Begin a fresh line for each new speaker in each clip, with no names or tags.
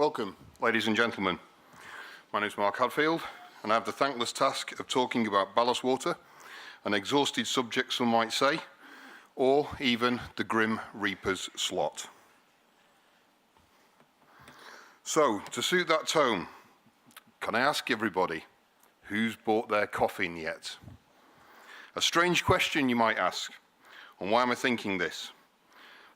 Welcome, ladies and gentlemen. My name is Mark Hadfield, and I have the thankless task of talking about ballast water, an exhausted subject some might say, or even the Grim Reaper's slot. So, to suit that tone, can I ask everybody, who's bought their coffin yet? A strange question you might ask, and why am I thinking this?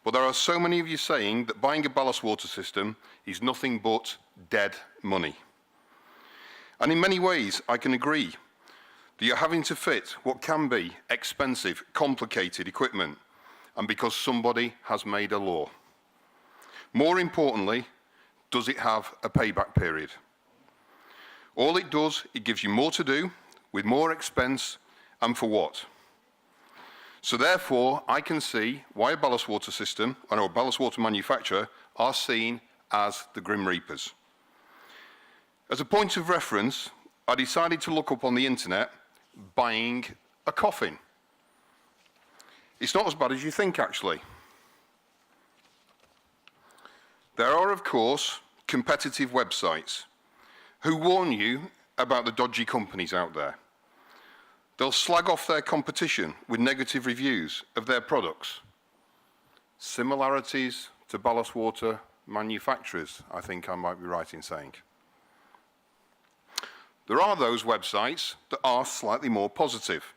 But there are so many of you saying that buying a ballast water system is nothing but dead money. And in many ways, I can agree that you're having to fit what can be expensive, complicated equipment, and because somebody has made a law. More importantly, does it have a payback period? All it does, it gives you more to do, with more expense, and for what? So therefore, I can see why a ballast water system, or a ballast water manufacturer, are seen as the Grim Reapers. As a point of reference, I decided to look up on the internet, buying a coffin. It's not as bad as you think, actually. There are, of course, competitive websites who warn you about the dodgy companies out there. They'll slag off their competition with negative reviews of their products. Similarities to ballast water manufacturers, I think I might be right in saying. There are those websites that are slightly more positive.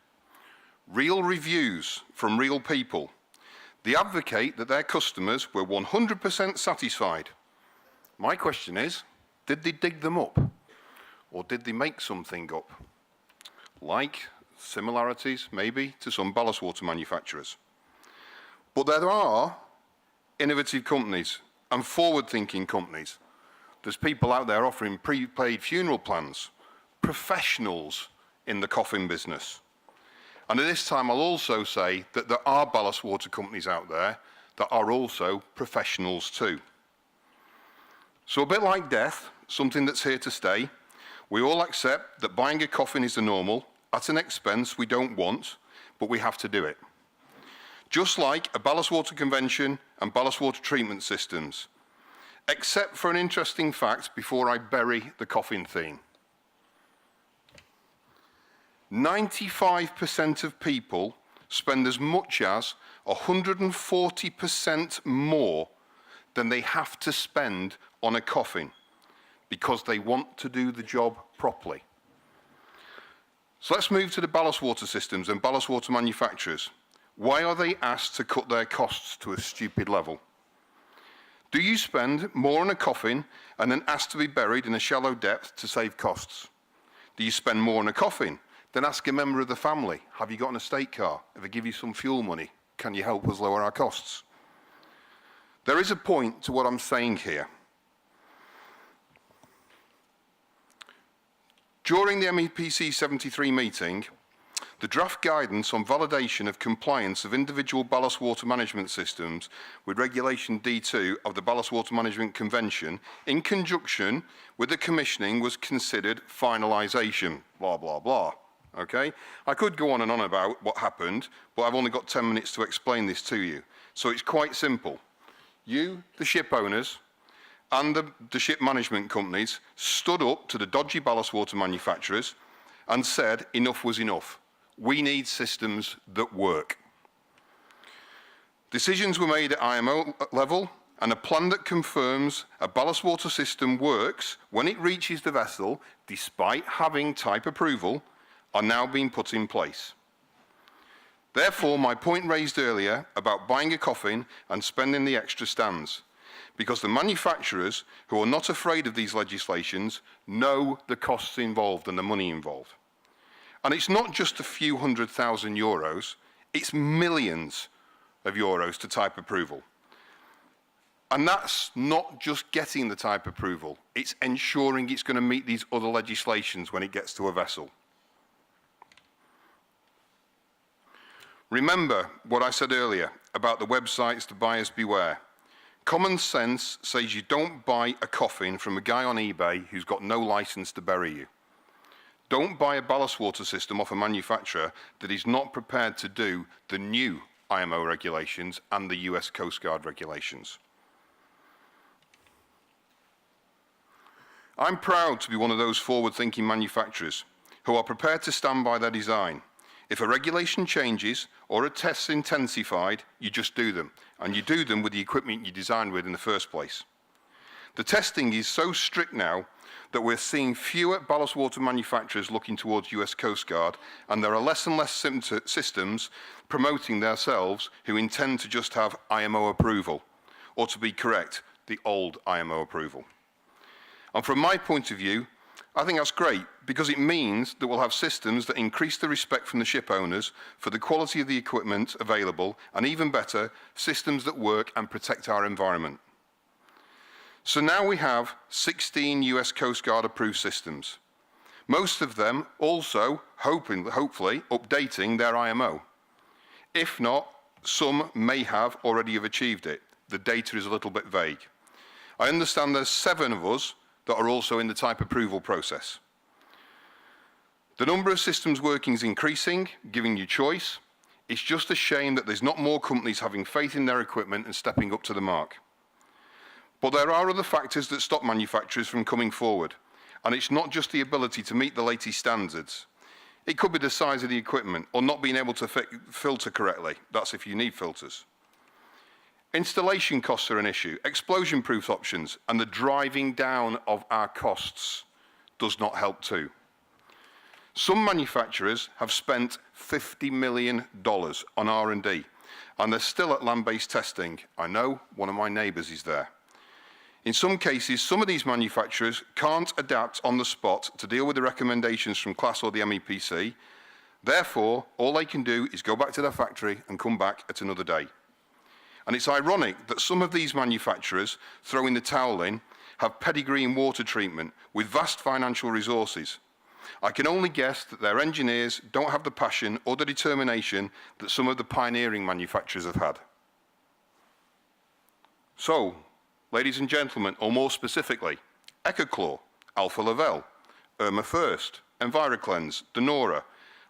Real reviews from real people. They advocate that their customers were 100% satisfied. My question is, did they dig them up? Or did they make something up? Like similarities, maybe, to some ballast water manufacturers. But there are innovative companies and forward-thinking companies. There's people out there offering prepaid funeral plans, professionals in the coffin business. And at this time, I'll also say that there are ballast water companies out there that are also professionals too. So a bit like death, something that's here to stay, we all accept that buying a coffin is the normal, at an expense we don't want, but we have to do it. Just like a ballast water convention and ballast water treatment systems, except for an interesting fact before I bury the coffin theme. 95% of people spend as much as 140% more than they have to spend on a coffin because they want to do the job properly. So let's move to the ballast water systems and ballast water manufacturers. Why are they asked to cut their costs to a stupid level? Do you spend more on a coffin and then ask to be buried in a shallow depth to save costs? Do you spend more on a coffin? Then ask a member of the family, have you got an estate car? If I give you some fuel money, can you help us lower our costs? There is a point to what I'm saying here. During the MEPC 73 meeting, the draft guidance on validation of compliance of individual ballast water management systems with Regulation D2 of the Ballast Water Management Convention in conjunction with the commissioning was considered finalisation, blah, blah, blah. Okay? I could go on and on about what happened, but I've only got 10 minutes to explain this to you. So it's quite simple. You, the ship owners, and the ship management companies stood up to the dodgy ballast water manufacturers and said enough was enough. We need systems that work. Decisions were made at IMO level, and a plan that confirms a ballast water system works when it reaches the vessel, despite having type approval, are now being put in place. Therefore, my point raised earlier about buying a coffin and spending the extra stands, because the manufacturers who are not afraid of these legislations know the costs involved and the money involved. And it's not just a few €100,000, it's millions of euros to type approval. And that's not just getting the type approval, it's ensuring it's going to meet these other legislations when it gets to a vessel. Remember what I said earlier about the websites the buyers beware. Common sense says you don't buy a coffin from a guy on eBay who's got no license to bury you. Don't buy a ballast water system off a manufacturer that is not prepared to do the new IMO regulations and the US Coast Guard regulations. I'm proud to be one of those forward-thinking manufacturers who are prepared to stand by their design. If a regulation changes or a test's intensified, you just do them, and you do them with the equipment you designed with in the first place. The testing is so strict now that we're seeing fewer ballast water manufacturers looking towards US Coast Guard, and there are less and less systems promoting themselves who intend to just have IMO approval, or to be correct, the old IMO approval. And from my point of view, I think that's great because it means that we'll have systems that increase the respect from the ship owners for the quality of the equipment available, and even better, systems that work and protect our environment. So now we have 16 US Coast Guard approved systems. Most of them also, hopefully, updating their IMO. If not, some may have already have achieved it. The data is a little bit vague. I understand there's 7 of us that are also in the type approval process. The number of systems working is increasing, giving you choice. It's just a shame that there's not more companies having faith in their equipment and stepping up to the mark. But there are other factors that stop manufacturers from coming forward, and it's not just the ability to meet the latest standards. It could be the size of the equipment or not being able to filter correctly. That's if you need filters. Installation costs are an issue, explosion-proof options, and the driving down of our costs does not help too. Some manufacturers have spent $50 million on R&D, and they're still at land-based testing. I know, one of my neighbours is there. In some cases, some of these manufacturers can't adapt on the spot to deal with the recommendations from CLAS or the MEPC. Therefore, all they can do is go back to their factory and come back at another day. And it's ironic that some of these manufacturers throwing the towel in have pedigree in water treatment with vast financial resources. I can only guess that their engineers don't have the passion or the determination that some of the pioneering manufacturers have had. So, ladies and gentlemen, or more specifically, EcoClaw, Alpha Laval, Irma First, EnviroCleanse, Denora,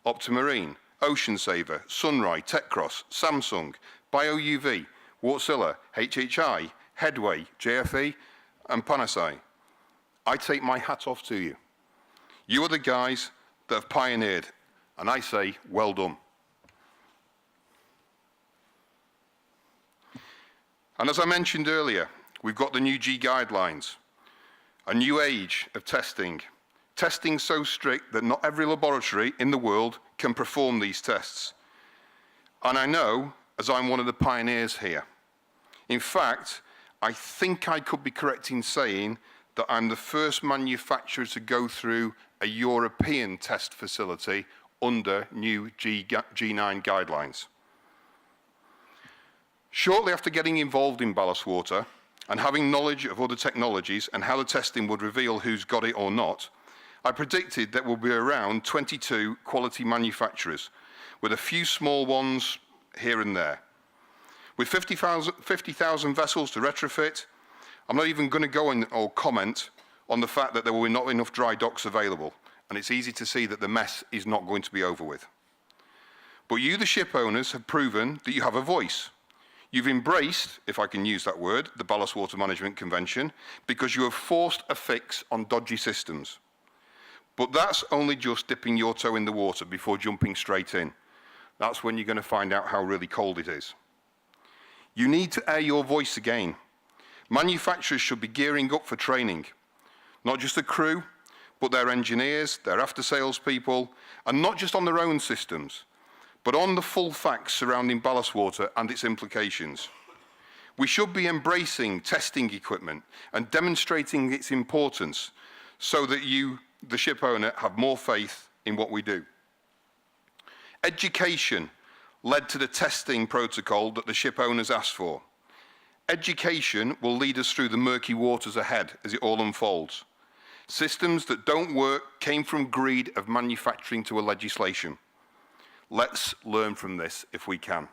Optimarine, Ocean Saver, Sunrai, Techcross, Samsung, BioUV, Wärtsilä, HHI, Headway, JFE, and Panasai. I take my hat off to you. You are the guys that have pioneered, and I say, well done. And as I mentioned earlier, we've got the new G guidelines, a new age of testing. Testing so strict that not every laboratory in the world can perform these tests. And I know, as I'm one of the pioneers here. In fact, I think I could be correct in saying that I'm the first manufacturer to go through a European test facility under new G9 guidelines. Shortly after getting involved in ballast water and having knowledge of other technologies and how the testing would reveal who's got it or not, I predicted there will be around 22 quality manufacturers, with a few small ones here and there. With 50,000 vessels to retrofit, I'm not even going to go in or comment on the fact that there will be not enough dry docks available, and it's easy to see that the mess is not going to be over with. But you, the ship owners, have proven that you have a voice. You've embraced, if I can use that word, the Ballast Water Management Convention, because you have forced a fix on dodgy systems. But that's only just dipping your toe in the water before jumping straight in. That's when you're going to find out how really cold it is. You need to air your voice again. Manufacturers should be gearing up for training, not just the crew, but their engineers, their after-sales people, and not just on their own systems, but on the full facts surrounding ballast water and its implications. We should be embracing testing equipment and demonstrating its importance so that you, the ship owner, have more faith in what we do. Education led to the testing protocol that the ship owners asked for. Education will lead us through the murky waters ahead as it all unfolds. Systems that don't work came from greed of manufacturing to a legislation. Let's learn from this if we can.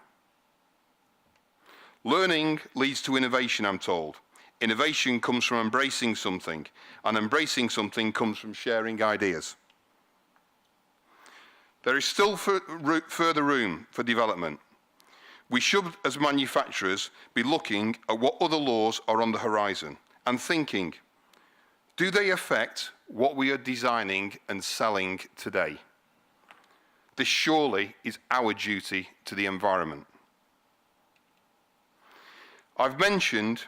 Learning leads to innovation, I'm told. Innovation comes from embracing something, and embracing something comes from sharing ideas. There is still further room for development. We should, as manufacturers, be looking at what other laws are on the horizon and thinking, Do they affect what we are designing and selling today? This surely is our duty to the environment. I've mentioned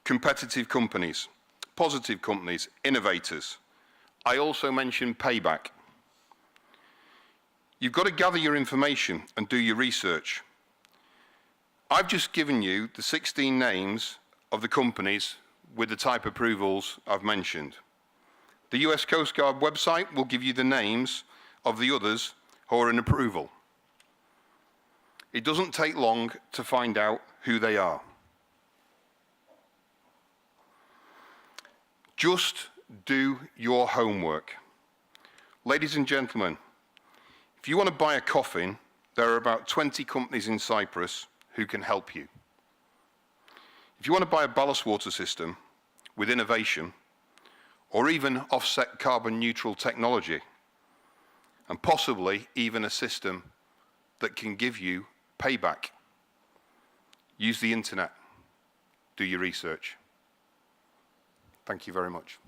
competitive companies, positive companies, innovators. I also mentioned payback. You've got to gather your information and do your research. I've just given you the 16 names of the companies with the type approvals I've mentioned. The US Coast Guard website will give you the names of the others who are in approval. It doesn't take long to find out who they are. Just do your homework. Ladies and gentlemen, if you want to buy a coffin, there are about 20 companies in Cyprus who can help you. If you want to buy a ballast water system with innovation, or even offset carbon neutral technology, and possibly even a system that can give you payback, use the internet, do your research. Thank you very much.